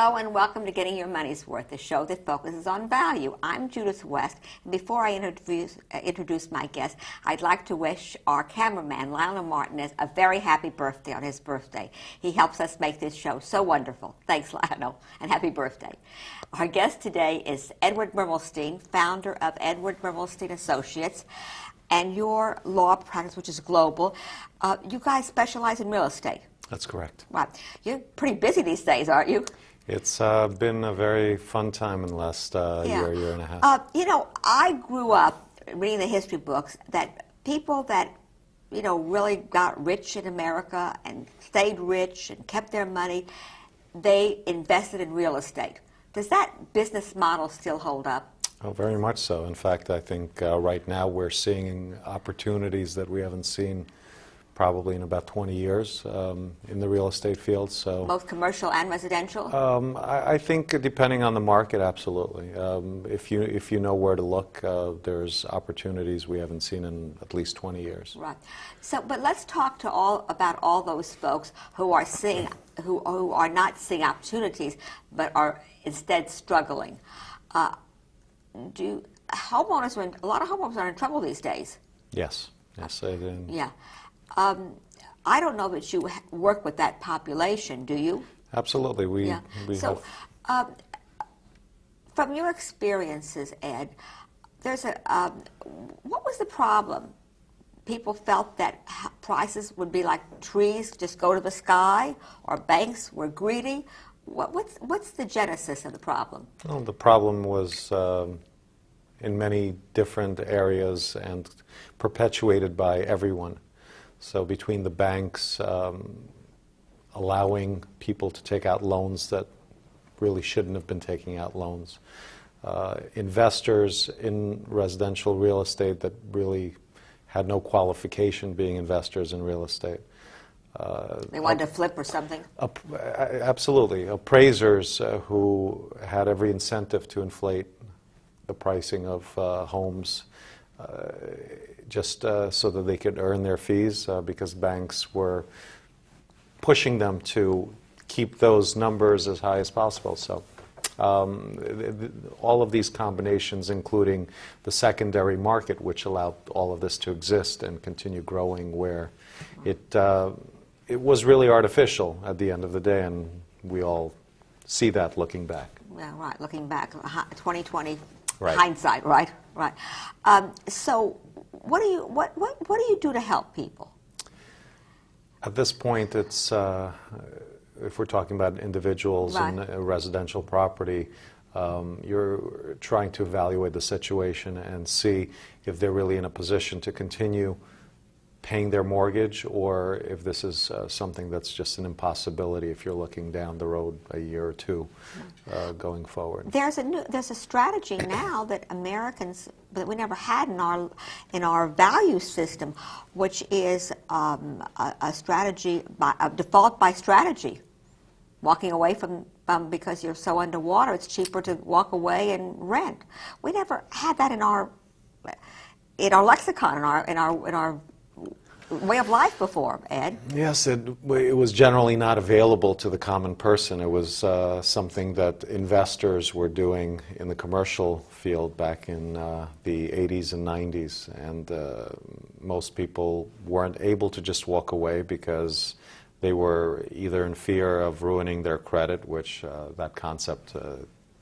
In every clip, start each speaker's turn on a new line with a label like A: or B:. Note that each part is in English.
A: Hello and welcome to Getting Your Money's Worth, the show that focuses on value. I'm Judith West, and before I introduce my guest, I'd like to wish our cameraman, Lionel Martinez, a very happy birthday on his birthday. He helps us make this show so wonderful. Thanks, Lionel, and happy birthday. Our guest today is Edward Mermelstein, founder of Edward Mermelstein Associates, and your law practice, which is global. You guys specialize in real estate.
B: That's correct.
A: Right. You're pretty busy these days, aren't you?
B: It's been a very fun time in the last year and a half.
A: You know, I grew up reading the history books that people that, you know, really got rich in America and stayed rich and kept their money, they invested in real estate. Does that business model still hold up?
B: Oh, very much so. In fact, I think right now we're seeing opportunities that we haven't seen probably in about 20 years in the real estate field. So
A: both commercial and residential?
B: I think depending on the market, absolutely. If you know where to look, there's opportunities we haven't seen in at least 20 years.
A: Right. So, but let's talk to about all those folks who are who are not seeing opportunities, but are instead struggling. A lot of homeowners are in trouble these days.
B: Yes. Yes.
A: Yeah. I don't know that you work with that population, do you?
B: Absolutely. We have.
A: From your experiences, Ed, what was the problem? People felt that prices would be like trees, just go to the sky, or banks were greedy. What's the genesis of the problem?
B: Well, the problem was in many different areas and perpetuated by everyone. So between the banks allowing people to take out loans that really shouldn't have been taking out loans, investors in residential real estate that really had no qualification being investors in real estate.
A: They wanted to flip or something?
B: Absolutely. Appraisers who had every incentive to inflate the pricing of homes just so that they could earn their fees because banks were pushing them to keep those numbers as high as possible. So all of these combinations, including the secondary market, which allowed all of this to exist and continue growing, where it was really artificial at the end of the day, and we all see that looking back.
A: Yeah, right. Looking back, 2020
B: right.
A: Hindsight, right? Right. So, what do you do to help people?
B: At this point, it's if we're talking about individuals
A: right.
B: in a residential property, you're trying to evaluate the situation and see if they're really in a position to continue paying their mortgage, or if this is something that's just an impossibility if you're looking down the road a year or two going forward.
A: There's a strategy now that Americans that we never had in our value system, which is a strategy a default by strategy, walking away from because you're so underwater. It's cheaper to walk away and rent. We never had that in our lexicon, in our way of life before, Ed.
B: Yes, it was generally not available to the common person. It was something that investors were doing in the commercial field back in the 80s and 90s, and most people weren't able to just walk away because they were either in fear of ruining their credit, which that concept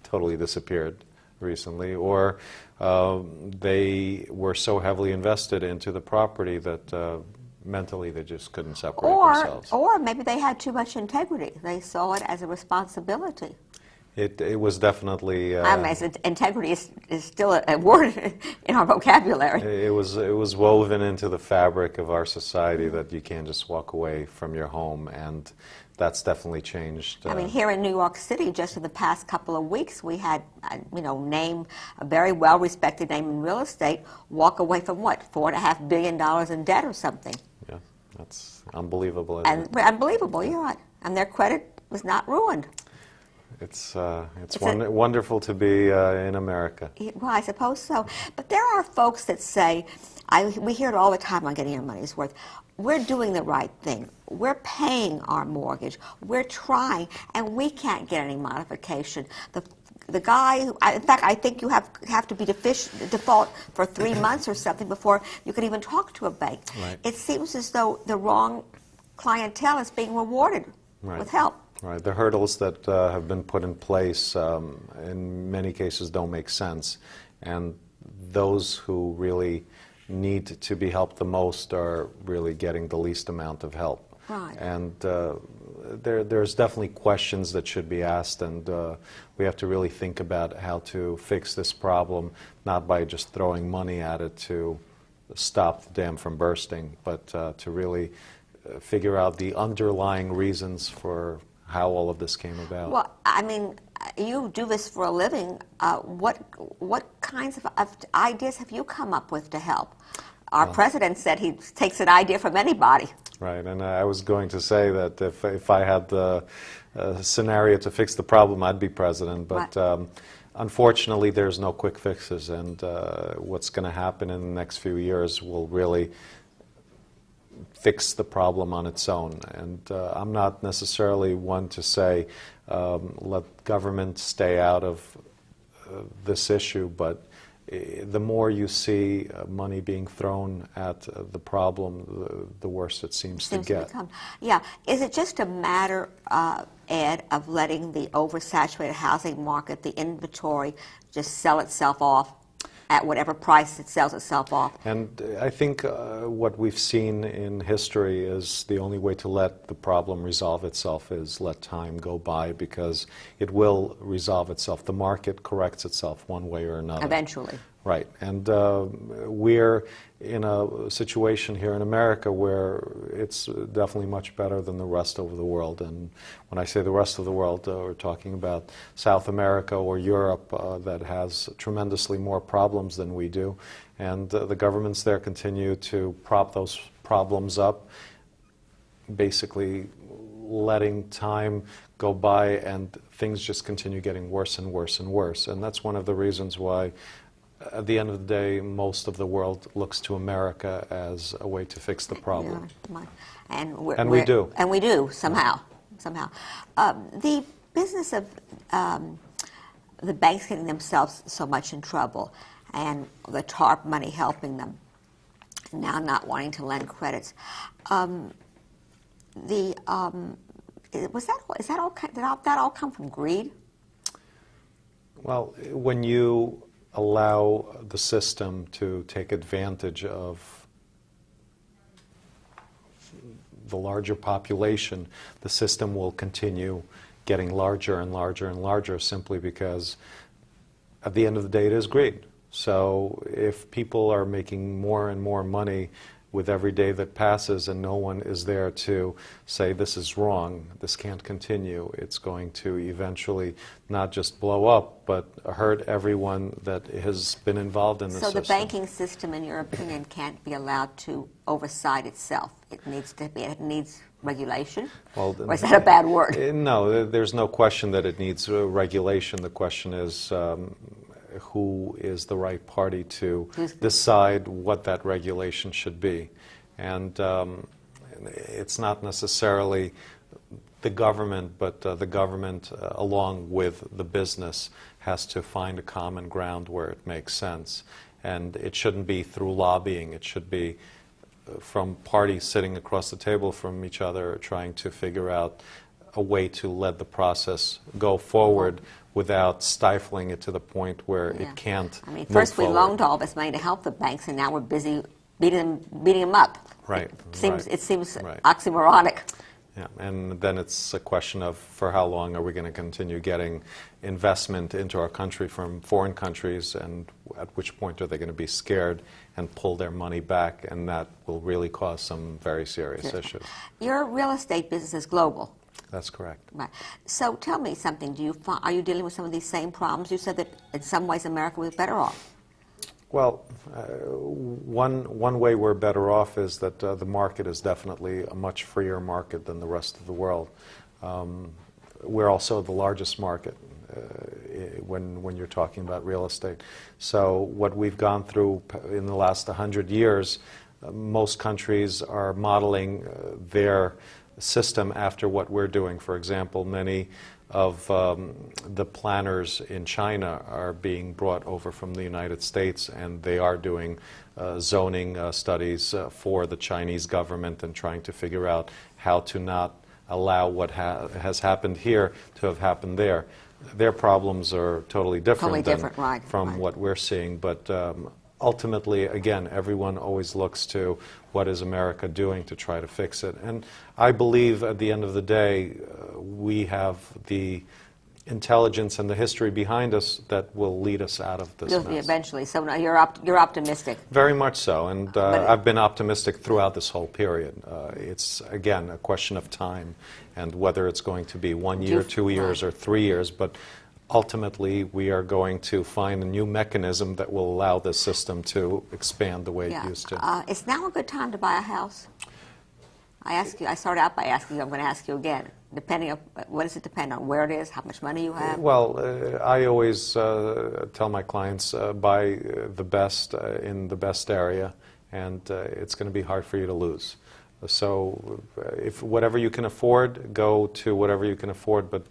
B: totally disappeared recently, or they were so heavily invested into the property that mentally they just couldn't separate themselves.
A: Or maybe they had too much integrity. They saw it as a responsibility.
B: It was definitely...
A: I mean, integrity is still a word in our vocabulary.
B: It was woven into the fabric of our society that you can't just walk away from your home, and that's definitely changed.
A: I mean, here in New York City, just in the past couple of weeks, we had, a very well-respected name in real estate walk away from what, $4.5 billion in debt or something.
B: Yeah, that's unbelievable.
A: Unbelievable, you're right. And their credit was not ruined.
B: It's wonderful to be in America.
A: Well, I suppose so. But there are folks that say, we hear it all the time on Getting Your Money's Worth, we're doing the right thing. We're paying our mortgage. We're trying, and we can't get any modification. The guy, in fact, I think you have to be default for 3 months or something before you can even talk to a bank.
B: Right.
A: It seems as though the wrong clientele is being rewarded with help.
B: Right. The hurdles that have been put in place in many cases don't make sense. And those who really need to be helped the most are really getting the least amount of help.
A: Right.
B: And there's definitely questions that should be asked, and we have to really think about how to fix this problem, not by just throwing money at it to stop the dam from bursting, but to really figure out the underlying reasons for how all of this came about.
A: Well, I mean, you do this for a living. What kinds of ideas have you come up with to help? Our president said he takes an idea from anybody.
B: Right, and I was going to say that if I had the scenario to fix the problem, I'd be president. But
A: right.
B: Unfortunately, there's no quick fixes, and what's going to happen in the next few years will really fix the problem on its own. And I'm not necessarily one to say let government stay out of this issue, but the more you see money being thrown at the problem, the worse it seems to get.
A: Yeah. Is it just a matter, Ed, of letting the oversaturated housing market, the inventory, just sell itself off at whatever price it sells itself off?
B: And I think what we've seen in history is the only way to let the problem resolve itself is let time go by, because it will resolve itself. The market corrects itself one way or another.
A: Eventually.
B: Right. And we're in a situation here in America where it's definitely much better than the rest of the world. And when I say the rest of the world, we're talking about South America or Europe that has tremendously more problems than we do. And the governments there continue to prop those problems up, basically letting time go by, and things just continue getting worse and worse and worse. And that's one of the reasons why at the end of the day, most of the world looks to America as a way to fix the problem.
A: Yeah,
B: and we do.
A: And we do, somehow. The business of the banks getting themselves so much in trouble, and the TARP money helping them, now not wanting to lend credits. Did that all come from greed?
B: Well, when you allow the system to take advantage of the larger population, the system will continue getting larger and larger and larger, simply because at the end of the day it is greed. So if people are making more and more money with every day that passes and no one is there to say this is wrong, this can't continue, it's going to eventually not just blow up, but hurt everyone that has been involved in the system.
A: So the banking system, in your opinion, can't be allowed to oversight itself. It needs regulation?
B: Well,
A: or is that a bad word?
B: No, there's no question that it needs regulation. The question is who is the right party to decide what that regulation should be. And it's not necessarily the government, but the government, along with the business, has to find a common ground where it makes sense. And it shouldn't be through lobbying. It should be from parties sitting across the table from each other, trying to figure out a way to let the process go forward without stifling it to the point where it can't move
A: first we
B: forward.
A: loaned all this money to help the banks, and now we're busy beating them up.
B: Right.
A: It seems oxymoronic.
B: Yeah, and then it's a question of for how long are we going to continue getting investment into our country from foreign countries, and at which point are they going to be scared and pull their money back, and that will really cause some very serious issues.
A: Your real estate business is global.
B: That's correct.
A: Right. So tell me something. Are you dealing with some of these same problems? You said that in some ways America was better off.
B: Well, one way we're better off is that the market is definitely a much freer market than the rest of the world. we're also the largest market when you're talking about real estate. So what we've gone through in the last 100 years, most countries are modeling their system after what we're doing. For example, many of the planners in China are being brought over from the United States, and they are doing zoning studies for the Chinese government and trying to figure out how to not allow what has happened here to have happened there. Their problems are totally different, from what we're seeing, but ultimately, again, everyone always looks to what is America doing to try to fix it. And I believe at the end of the day, we have the intelligence and the history behind us that will lead us out of this mess.
A: Eventually. So now you're optimistic.
B: Very much so. And I've been optimistic throughout this whole period. It's, again, a question of time and whether it's going to be 1 year, 2 years, or 3 years. But ultimately, we are going to find a new mechanism that will allow this system to expand the way it used to.
A: Is now a good time to buy a house? I started out by asking you, I'm going to ask you again. Depending on, what does it depend on? Where it is? How much money you have?
B: Well, I always tell my clients, buy the best in the best area, and it's going to be hard for you to lose. So if whatever you can afford, go to whatever you can afford, but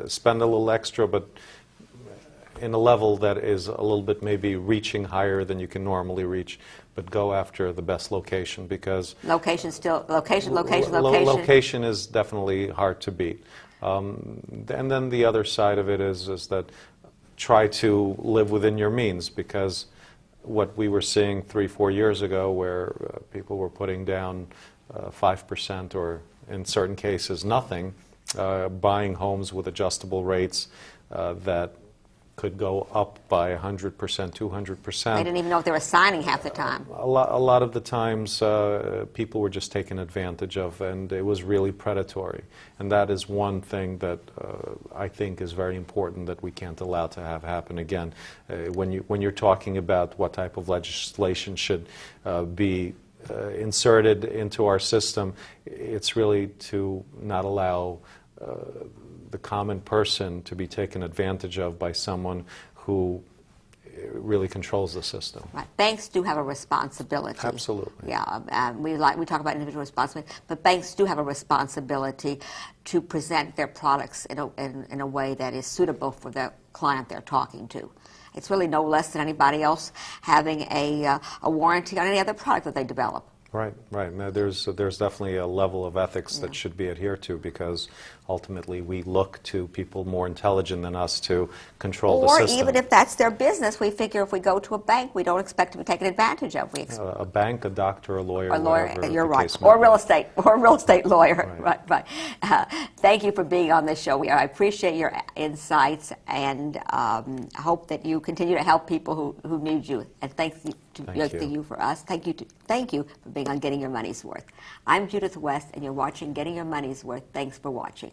B: spend a little extra, but in a level that is a little bit maybe reaching higher than you can normally reach, but go after the best location, because
A: location
B: is definitely hard to beat. And then the other side of it is that try to live within your means, because what we were seeing 3-4 years ago, where people were putting down 5% or in certain cases nothing, buying homes with adjustable rates that could go up by 100%, 200%.
A: They didn't even know if they were signing half the time.
B: A lot of the times people were just taken advantage of, and it was really predatory. And that is one thing that I think is very important that we can't allow to have happen again. When you're talking about what type of legislation should be inserted into our system, it's really to not allow the common person to be taken advantage of by someone who really controls the system.
A: Right. Banks do have a responsibility.
B: Absolutely.
A: Yeah, we talk about individual responsibility, but banks do have a responsibility to present their products in a way that is suitable for the client they're talking to. It's really no less than anybody else having a warranty on any other product that they develop.
B: Right, right. Now, there's definitely a level of ethics that should be adhered to, because ultimately we look to people more intelligent than us to control the system.
A: Or even if that's their business, we figure if we go to a bank, we don't expect to be taken advantage of.
B: A bank, a doctor, a lawyer,
A: you're right. Or real estate lawyer. Right. Thank you for being on this show. I appreciate your insights, and hope that you continue to help people who need you. And thank you for us. Thank you for being on Getting Your Money's Worth. I'm Judith West, and you're watching Getting Your Money's Worth. Thanks for watching.